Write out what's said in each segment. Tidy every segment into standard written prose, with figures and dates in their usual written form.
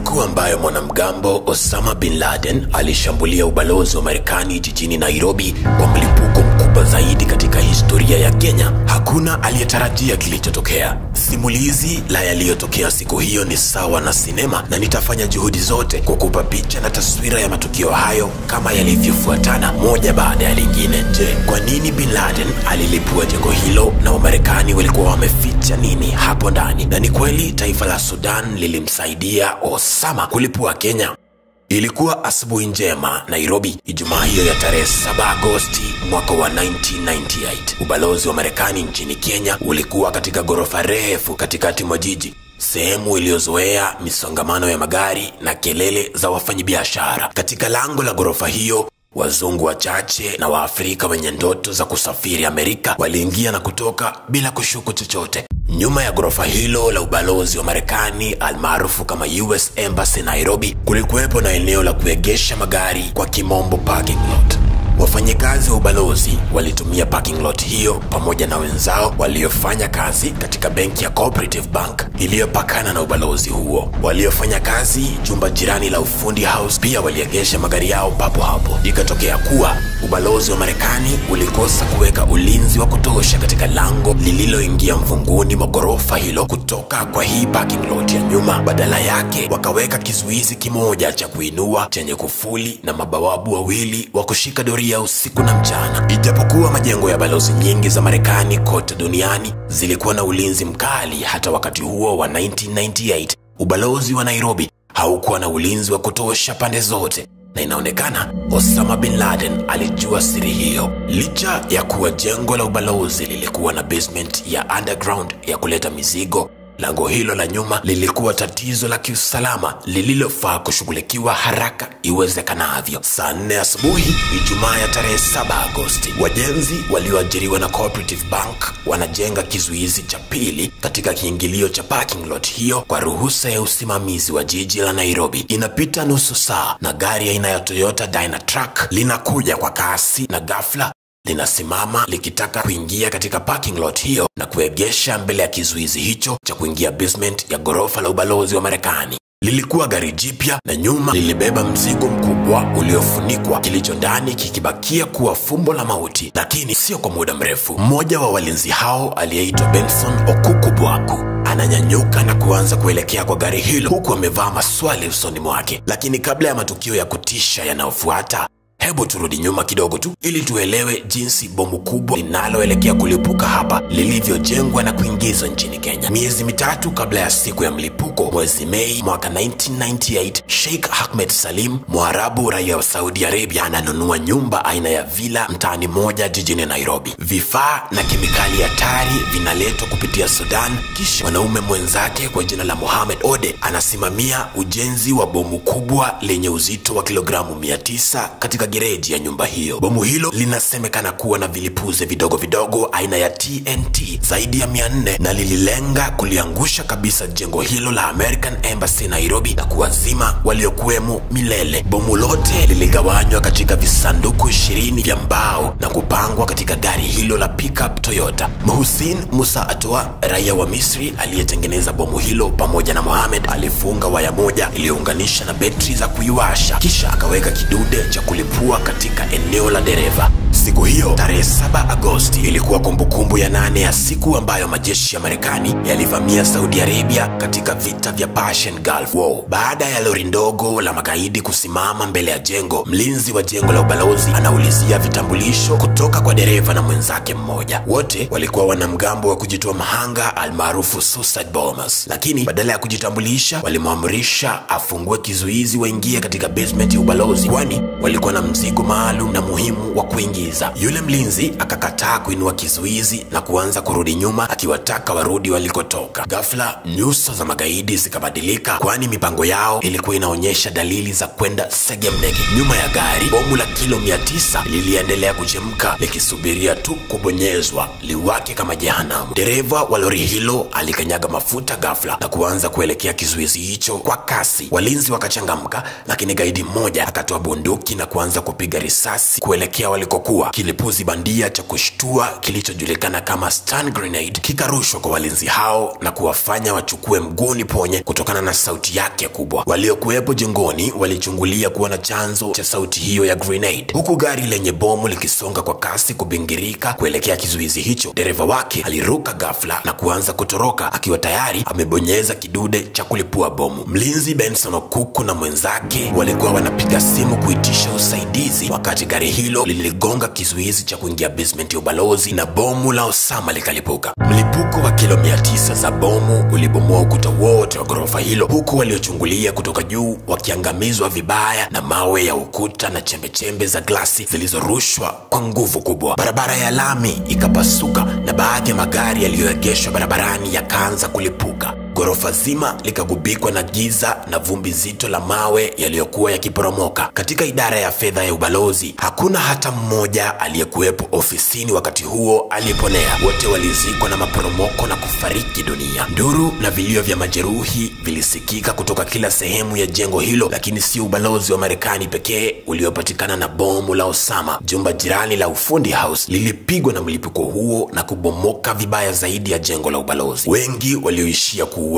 Siku ambayo mwanamgambo Osama bin Laden alishambulia ubalozi wa Marekani jijini Nairobi kwa mlipuko mkubwa zaidi katika historia ya Kenya, hakuna aliyetarajia kilichotokea. Simulizi la yaliyotokea siku hiyo ni sawa na sinema, na nitafanya juhudi zote kukupa picha na taswira ya matukio hayo kama yalivyofuatana moja baada ya lingine. Je, kwa nini bin Laden alilipua jengo hilo na Wamarekani walikuwa wameficha nini hapo ndani? Na ni kweli taifa la Sudan lilimsaidia Osama kulipua Kenya? Ilikuwa asubuhi njema Nairobi, Ijumaa hiyo ya tarehe 7 Agosti mwaka wa 1998. Ubalozi wa Marekani nchini Kenya ulikuwa katika ghorofa refu katikati mwa jiji, sehemu iliyozoea misongamano ya magari na kelele za wafanyabiashara. Katika lango la ghorofa hiyo, wazungu wachache na Waafrika wenye ndoto za kusafiri Amerika waliingia na kutoka bila kushuku chochote. Nyuma ya ghorofa hilo la ubalozi wa Marekani almaarufu kama US Embassy Nairobi, kulikuwepo na eneo la kuegesha magari, kwa kimombo parking lot. Wafanyakazi wa ubalozi walitumia parking lot hiyo pamoja na wenzao waliofanya kazi katika benki ya Cooperative Bank iliyopakana na ubalozi huo. Waliofanya kazi jumba jirani la ufundi house pia waliegesha magari yao papo hapo. Ikatokea kuwa ubalozi wa Marekani ulikosa kuweka ulinzi wa kutosha katika lango lililoingia mvunguni mwa ghorofa hilo kutoka kwa hii parking lot ya nyuma. Badala yake wakaweka kizuizi kimoja cha kuinua chenye kufuli na mabawabu wawili wa kushika doria ya usiku na mchana. Ijapokuwa majengo ya balozi nyingi za Marekani kote duniani zilikuwa na ulinzi mkali hata wakati huo wa 1998, ubalozi wa Nairobi haukuwa na ulinzi wa kutosha pande zote, na inaonekana Osama bin Laden alijua siri hiyo. Licha ya kuwa jengo la ubalozi lilikuwa na basement ya underground ya kuleta mizigo, lango hilo la nyuma lilikuwa tatizo la kiusalama lililofaa kushughulikiwa haraka iwezekanavyo. Saa 4 asubuhi Ijumaa ya tarehe 7 Agosti, wajenzi walioajiriwa na Cooperative Bank wanajenga kizuizi cha pili katika kiingilio cha parking lot hiyo kwa ruhusa ya usimamizi wa jiji la Nairobi. Inapita nusu saa na gari aina ya Toyota Dyna-Truck linakuja kwa kasi na ghafla linasimama likitaka kuingia katika parking lot hiyo na kuegesha mbele ya kizuizi hicho cha kuingia basement ya ghorofa la ubalozi wa Marekani. Lilikuwa gari jipya na nyuma lilibeba mzigo mkubwa uliofunikwa, kilicho ndani kikibakia kuwa fumbo la mauti. Lakini sio kwa muda mrefu. Mmoja wa walinzi hao aliyeitwa Benson Okukubwaku ananyanyuka na kuanza kuelekea kwa gari hilo huku amevaa maswali usoni mwake. Lakini kabla ya matukio ya kutisha yanayofuata, hebu turudi nyuma kidogo tu ili tuelewe jinsi bomu kubwa linaloelekea kulipuka hapa lilivyojengwa na kuingizwa nchini Kenya. Miezi mitatu kabla ya siku ya mlipuko, mwezi Mei mwaka 1998, Sheikh Ahmed Salim, Mwarabu raia wa Saudi Arabia, ananunua nyumba aina ya villa mtaani moja jijini Nairobi. Vifaa na kemikali hatari vinaletwa kupitia Sudan, kisha mwanaume mwenzake kwa jina la Mohamed Ode anasimamia ujenzi wa bomu kubwa lenye uzito wa kilogramu 900 katika gereji ya nyumba hiyo. Bomu hilo linasemekana kuwa na vilipuze vidogo vidogo aina ya TNT zaidi ya 400 na lililenga kuliangusha kabisa jengo hilo la American Embassy Nairobi na kuwazima waliokuwemo milele. Bomu lote liligawanywa katika visanduku 20 vya mbao na kupangwa katika gari hilo la pickup Toyota. Muhsin Musa Atwa, raia wa Misri aliyetengeneza bomu hilo, pamoja na Mohamed, alifunga waya moja iliyounganisha na betri za kuiwasha, kisha akaweka kidude cha kulipua katika eneo la dereva. Siku hiyo tarehe 7 Agosti ilikuwa kumbukumbu ya 8 ya siku ambayo majeshi ya Marekani yalivamia Saudi Arabia katika vita vya Persian Gulf War. Baada ya lori ndogo la magaidi kusimama mbele ya jengo, mlinzi wa jengo la ubalozi anaulizia vitambulisho kutoka kwa dereva na mwenzake mmoja. Wote walikuwa wanamgambo wa kujitoa mahanga almaarufu suicide bombers, lakini badala ya kujitambulisha walimwamrisha afungue kizuizi waingie katika basement ya ubalozi, kwani walikuwa na mzigo maalum na muhimu wa kuingiza. Yule mlinzi akakataa kuinua kizuizi na kuanza kurudi nyuma akiwataka warudi walikotoka. Ghafla nyuso za magaidi zikabadilika, kwani mipango yao ilikuwa inaonyesha dalili za kwenda segemnege. Nyuma ya gari, bomu la kilo 900 liliendelea kuchemka likisubiria tu kubonyezwa liwake kama jehanamu. Dereva wa lori hilo alikanyaga mafuta ghafla na kuanza kuelekea kizuizi hicho kwa kasi. Walinzi wakachangamka, lakini gaidi mmoja akatoa bunduki na kuanza walianza kupiga risasi kuelekea walikokuwa. Kilipuzi bandia cha kushtua kilichojulikana kama stun grenade kikarushwa kwa walinzi hao na kuwafanya wachukue mguni ponye kutokana na sauti yake kubwa. Waliokuwepo jengoni walichungulia kuona chanzo cha sauti hiyo ya grenade, huku gari lenye bomu likisonga kwa kasi kubingirika kuelekea kizuizi hicho. Dereva wake aliruka ghafla na kuanza kutoroka akiwa tayari amebonyeza kidude cha kulipua bomu. Mlinzi Benson Okuku na mwenzake walikuwa wanapiga simu kuitisha usaidizi wakati gari hilo liligonga kizuizi cha kuingia basement ya ubalozi na bomu la Osama likalipuka. Mlipuko wa kilo 900 za bomu ulibomoa ukuta wote wa ghorofa hilo, huku waliochungulia kutoka juu wakiangamizwa vibaya na mawe ya ukuta na chembechembe za glasi zilizorushwa kwa nguvu kubwa. Barabara ya lami ikapasuka na baadhi ya magari yaliyoegeshwa barabarani yakaanza kulipuka. Ghorofa zima likagubikwa na giza na vumbi zito la mawe yaliyokuwa yakiporomoka. Katika idara ya fedha ya ubalozi hakuna hata mmoja aliyekuwepo ofisini wakati huo aliponea. Wote walizikwa na maporomoko na kufariki dunia. Nduru na vilio vya majeruhi vilisikika kutoka kila sehemu ya jengo hilo, lakini si ubalozi wa Marekani pekee uliopatikana na bomu la Osama. Jumba jirani la Ufundi House lilipigwa na mlipuko huo na kubomoka vibaya zaidi ya jengo la ubalozi. Wengi walioishia kuuawa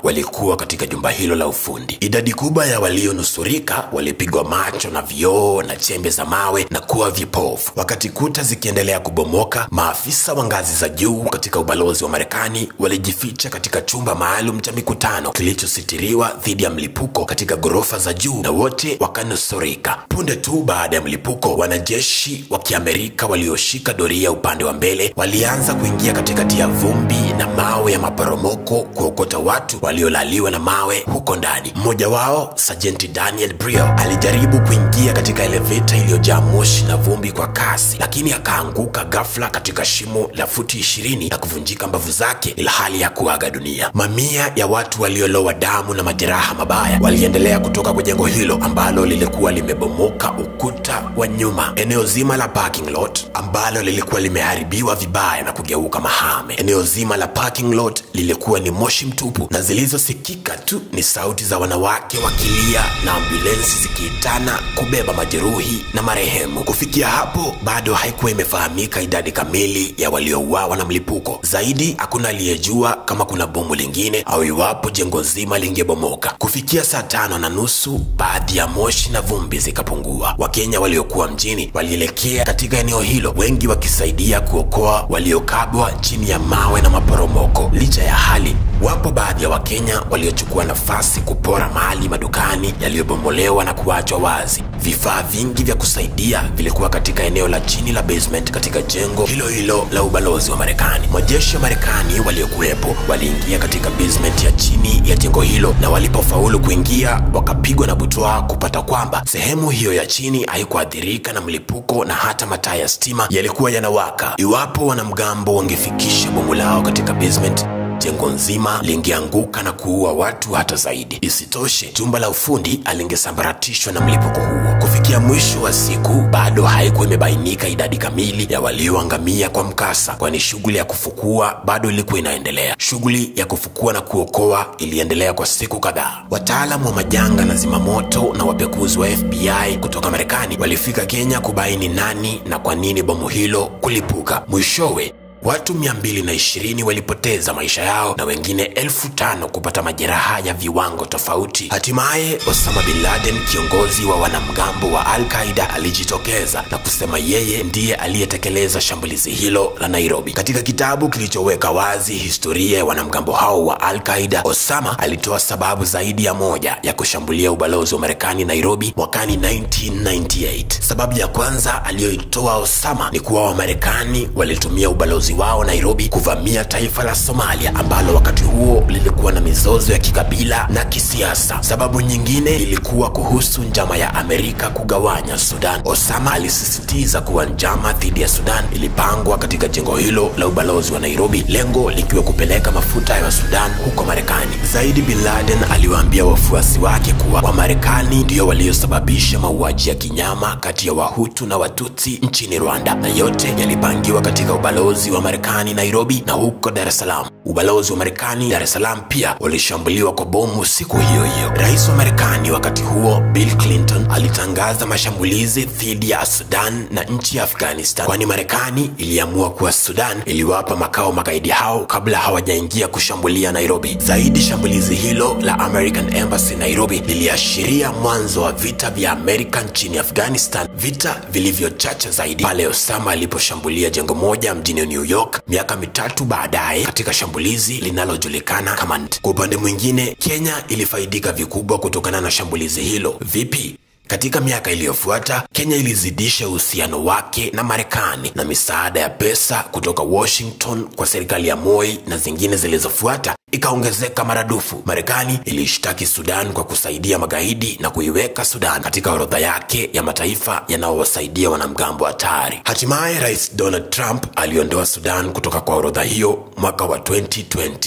walikuwa katika jumba hilo la ufundi. Idadi kubwa ya walionusurika walipigwa macho na vioo na chembe za mawe na kuwa vipofu. Wakati kuta zikiendelea kubomoka, maafisa wa ngazi za juu katika ubalozi wa Marekani walijificha katika chumba maalum cha mikutano kilichositiriwa dhidi ya mlipuko katika ghorofa za juu, na wote wakanusurika. Punde tu baada ya mlipuko, wanajeshi wa Kiamerika walioshika doria upande wa mbele walianza kuingia katikati ya vumbi na mawe ya maporomoko kuokota watu waliolaliwa na mawe huko ndani. Mmoja wao, Sergeant Daniel Brio, alijaribu kuingia katika elevator iliyojaa moshi na vumbi kwa kasi, lakini akaanguka ghafla katika shimo la futi 20 na kuvunjika mbavu zake ilhali ya kuaga dunia. Mamia ya watu waliolowa damu na majeraha mabaya waliendelea kutoka kwa jengo hilo ambalo lilikuwa limebomoka ukuta wa nyuma. Eneo zima la parking lot ambalo lilikuwa limeharibiwa vibaya na kugeuka mahame. Eneo zima la parking lot lilikuwa ni moshi mtupu, na zilizosikika tu ni sauti za wanawake wakilia na ambulensi zikiitana kubeba majeruhi na marehemu. Kufikia hapo bado haikuwa imefahamika idadi kamili ya waliouawa na mlipuko. Zaidi hakuna aliyejua kama kuna bomu lingine au iwapo jengo zima lingebomoka. Kufikia saa 5:30 baadhi ya moshi na vumbi zikapungua. Wakenya waliokuwa mjini walielekea katika eneo hilo, wengi wakisaidia kuokoa waliokabwa chini ya mawe na maporomoko. Licha ya hali, wapo baadhi ya Wakenya waliochukua nafasi kupora mali madukani yaliyobomolewa na kuachwa wazi. Vifaa vingi vya kusaidia vilikuwa katika eneo la chini la basement katika jengo hilo hilo la ubalozi wa Marekani. Majeshi ya Marekani waliokuwepo waliingia katika basement ya chini ya jengo hilo, na walipofaulu kuingia wakapigwa na butwaa kupata kwamba sehemu hiyo ya chini haikuathirika na mlipuko na hata mataa ya stima yalikuwa yanawaka. Iwapo wanamgambo wangefikisha bomu lao katika basement, jengo nzima lingeanguka na kuua watu hata zaidi. Isitoshe, jumba la ufundi alingesambaratishwa na mlipuko huo. Kufikia mwisho wa siku, bado haikuwa imebainika idadi kamili ya walioangamia kwa mkasa, kwani shughuli ya kufukua bado ilikuwa inaendelea. Shughuli ya kufukua na kuokoa iliendelea kwa siku kadhaa. Wataalamu wa majanga na zimamoto na wapekuzi wa FBI kutoka Marekani walifika Kenya kubaini nani na kwa nini bomu hilo kulipuka. Mwishowe, watu 220 walipoteza maisha yao na wengine 5,000 kupata majeraha ya viwango tofauti. Hatimaye Osama bin Laden, kiongozi wa wanamgambo wa Al-Qaeda, alijitokeza na kusema yeye ndiye aliyetekeleza shambulizi hilo la Nairobi. Katika kitabu kilichoweka wazi historia ya wanamgambo hao wa Al-Qaeda, Osama alitoa sababu zaidi ya moja ya kushambulia ubalozi wa Marekani Nairobi mwakani 1998. Sababu ya kwanza aliyoitoa Osama ni kuwa Wamarekani walitumia ubalozi wao Nairobi kuvamia taifa la Somalia ambalo wakati huo lilikuwa na mizozo ya kikabila na kisiasa. Sababu nyingine ilikuwa kuhusu njama ya Amerika kugawanya Sudan. Osama alisisitiza kuwa njama dhidi ya Sudan ilipangwa katika jengo hilo la ubalozi wa Nairobi, lengo likiwa kupeleka mafuta ya Sudan huko Marekani. Zaidi, bin Laden aliwaambia wafuasi wake kuwa Wamarekani ndio waliosababisha mauaji ya kinyama kati ya Wahutu na Watutsi nchini Rwanda, na yote yalipangiwa katika ubalozi wa Marekani Nairobi na huko Dar es Salaam. Ubalozi wa Marekani Dar es Salaam pia ulishambuliwa kwa bomu siku hiyo hiyo. Rais wa Marekani wakati huo, Bill Clinton, alitangaza mashambulizi dhidi ya Sudan na nchi ya Afghanistan, kwani Marekani iliamua kuwa Sudan iliwapa makao magaidi hao kabla hawajaingia kushambulia Nairobi. Zaidi, shambulizi hilo la American Embassy Nairobi liliashiria mwanzo wa vita vya Amerika nchini Afghanistan, vita vilivyochacha zaidi pale Osama aliposhambulia jengo moja mjini New York miaka mitatu baadaye katika shambulizi linalojulikana kama NT. Kwa upande mwingine, Kenya ilifaidika vikubwa kutokana na shambulizi hilo. Vipi? Katika miaka iliyofuata, Kenya ilizidisha uhusiano wake na Marekani na misaada ya pesa kutoka Washington kwa serikali ya Moi na zingine zilizofuata ikaongezeka maradufu. Marekani ilishtaki Sudan kwa kusaidia magaidi na kuiweka Sudan katika orodha yake ya mataifa yanayowasaidia wanamgambo hatari. Hatimaye Rais Donald Trump aliondoa Sudan kutoka kwa orodha hiyo mwaka wa 2020.